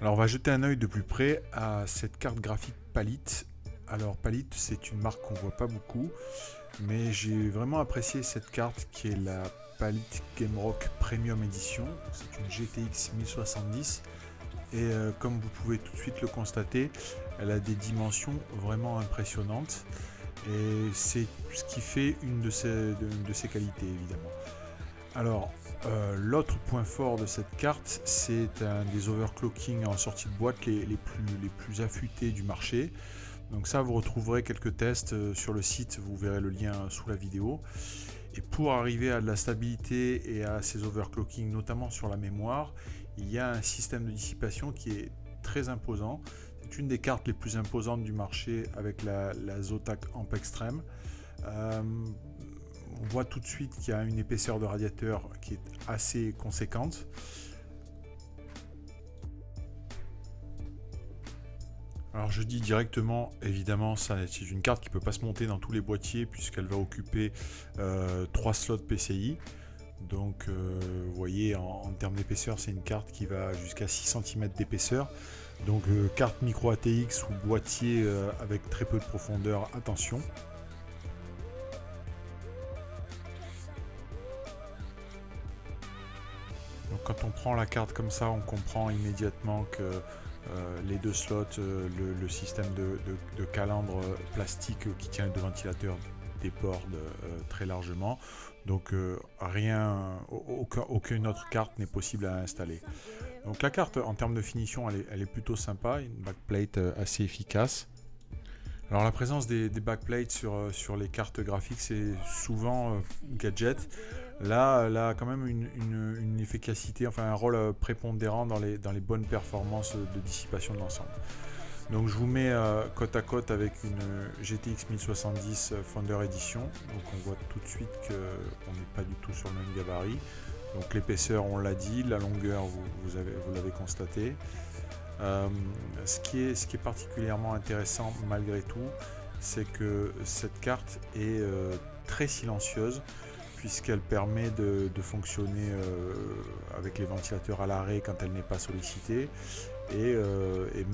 Alors on va jeter un œil de plus près à cette carte graphique Palit. Alors Palit, c'est une marque qu'on voit pas beaucoup, mais j'ai vraiment apprécié cette carte qui est la Palit Gamerock Premium Edition. C'est une GTX 1070 et comme vous pouvez tout de suite le constater, elle a des dimensions vraiment impressionnantes et c'est ce qui fait une de ses qualités évidemment. Alors, l'autre point fort de cette carte, c'est un des overclocking en sortie de boîte les plus affûtés du marché. Donc ça, vous retrouverez quelques tests sur le site, vous verrez le lien sous la vidéo. Et pour arriver à de la stabilité et à ces overclocking, notamment sur la mémoire, il y a un système de dissipation qui est très imposant. C'est une des cartes les plus imposantes du marché avec la Zotac Amp Extreme. On voit tout de suite qu'il y a une épaisseur de radiateur qui est assez conséquente. Alors je dis directement, évidemment, c'est une carte qui ne peut pas se monter dans tous les boîtiers puisqu'elle va occuper 3 slots PCI. Donc vous voyez, en termes d'épaisseur, c'est une carte qui va jusqu'à 6 cm d'épaisseur. Donc carte micro ATX ou boîtier avec très peu de profondeur, attention. Donc quand on prend la carte comme ça, on comprend immédiatement que les deux slots, le système de calandre plastique qui tient les deux ventilateurs déborde très largement. Donc aucune autre carte n'est possible à installer. Donc la carte en termes de finition, elle est plutôt sympa, une backplate assez efficace. Alors la présence des backplates sur les cartes graphiques, c'est souvent gadget. Là, elle a quand même une efficacité, enfin un rôle prépondérant dans les bonnes performances de dissipation de l'ensemble. Donc je vous mets côte à côte avec une GTX 1070 Founder Edition. Donc on voit tout de suite qu'on n'est pas du tout sur le même gabarit. Donc l'épaisseur, on l'a dit, la longueur, vous l'avez constaté. Ce qui est particulièrement intéressant malgré tout, c'est que cette carte est très silencieuse puisqu'elle permet de fonctionner avec les ventilateurs à l'arrêt quand elle n'est pas sollicitée et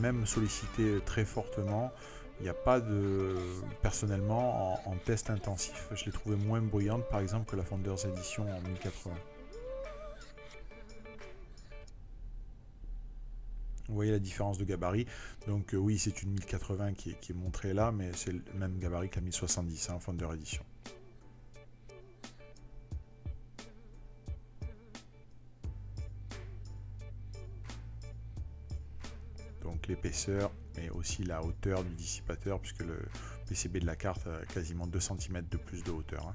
même sollicitée très fortement. Il n'y a pas de... Personnellement, en test intensif, je l'ai trouvé moins bruyante par exemple que la Founders Edition en 1080. Vous voyez la différence de gabarit. Donc oui, c'est une 1080 qui est montrée là, mais c'est le même gabarit que la 1070 en Founder Edition. Donc l'épaisseur, mais aussi la hauteur du dissipateur, puisque le PCB de la carte a quasiment 2 cm de plus de hauteur.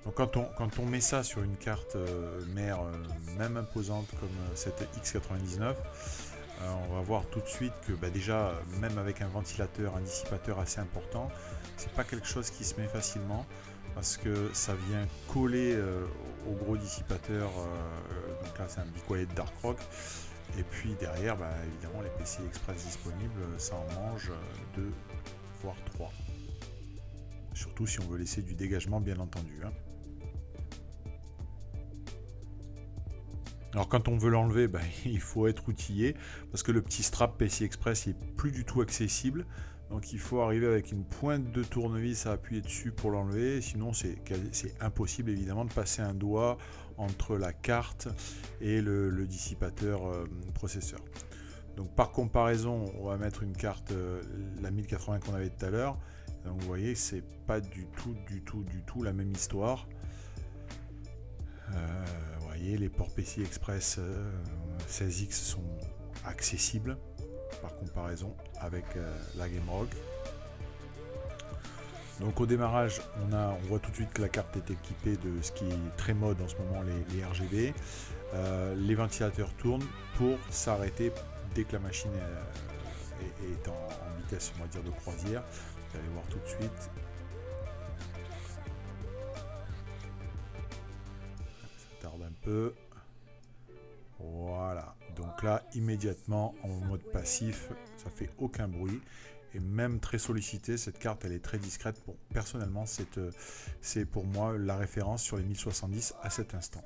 Donc quand on met ça sur une carte mère même imposante comme cette X99, on va voir tout de suite que déjà même avec un ventilateur, un dissipateur assez important, c'est pas quelque chose qui se met facilement parce que ça vient coller au gros dissipateur. Donc là c'est un Be Dark Rock. Et puis derrière, évidemment les PCI Express disponibles, ça en mange 2 voire 3. Surtout si on veut laisser du dégagement bien entendu. Alors quand on veut l'enlever, il faut être outillé parce que le petit strap PCI Express n'est plus du tout accessible. Donc il faut arriver avec une pointe de tournevis à appuyer dessus pour l'enlever. Sinon c'est impossible évidemment de passer un doigt entre la carte et le dissipateur processeur. Donc par comparaison, on va mettre une carte, la 1080 qu'on avait tout à l'heure. Donc vous voyez, c'est pas du tout la même histoire. Vous voyez, les ports PCI Express 16X sont accessibles par comparaison avec la Gamerock. Donc au démarrage, on voit tout de suite que la carte est équipée de ce qui est très mode en ce moment, les RGB. Les ventilateurs tournent pour s'arrêter dès que la machine est en vitesse, on va dire, de croisière. Vous allez voir tout de suite. Ça tarde un peu. Voilà. Donc là, immédiatement, en mode passif, ça fait aucun bruit. Et même très sollicitée, cette carte, elle est très discrète. Bon, personnellement, c'est pour moi la référence sur les 1070 à cet instant.